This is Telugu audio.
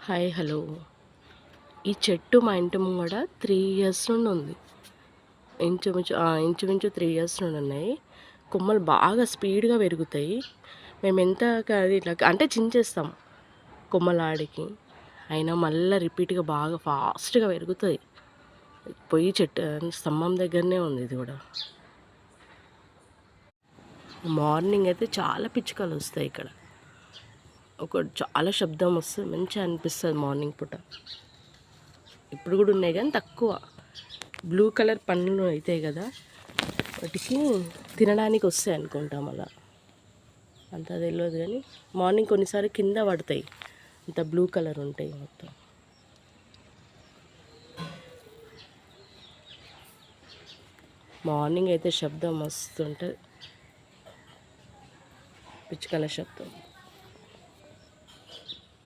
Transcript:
Hi hello. ఈ చెట్టు మా ఇంటి ముంగడ 3 ఇయర్స్ నుండి ఉంది. ఇంచుమించు 3 ఇయర్స్ నుండి ఉన్నాయి. కొమ్మలు బాగా స్పీడ్‌గా పెరుగుతాయి. మేమెంత ఇట్లా అంటే చించేస్తాం కొమ్మలాడికి. అయినా మళ్ళా రిపీట్‌గా బాగా ఫాస్ట్‌గా పెరుగుతాయి. పొయ్యి చెట్టు స్తంభం దగ్గరనే ఉంది ఇది గూడా. మార్నింగ్ అయితే చాలా పిచ్చుకలొస్తాయి ఇక్కడ. చాలా శబ్దం వస్తుంది. మంచిగా అనిపిస్తుంది మార్నింగ్ పూట. ఇప్పుడు కూడా ఉన్నాయి కానీ తక్కువ. బ్లూ కలర్ పండ్లు అవుతాయి కదా, వాటికి తినడానికి వస్తాయి అనుకుంటాం. అలా అంత తెలియదు కానీ మార్నింగ్ కొన్నిసార్లు కింద పడతాయి. అంత బ్లూ కలర్ ఉంటాయి మొత్తం. మార్నింగ్ అయితే శబ్దం వస్తుంటుంది, పిచ్చుకల శబ్దం.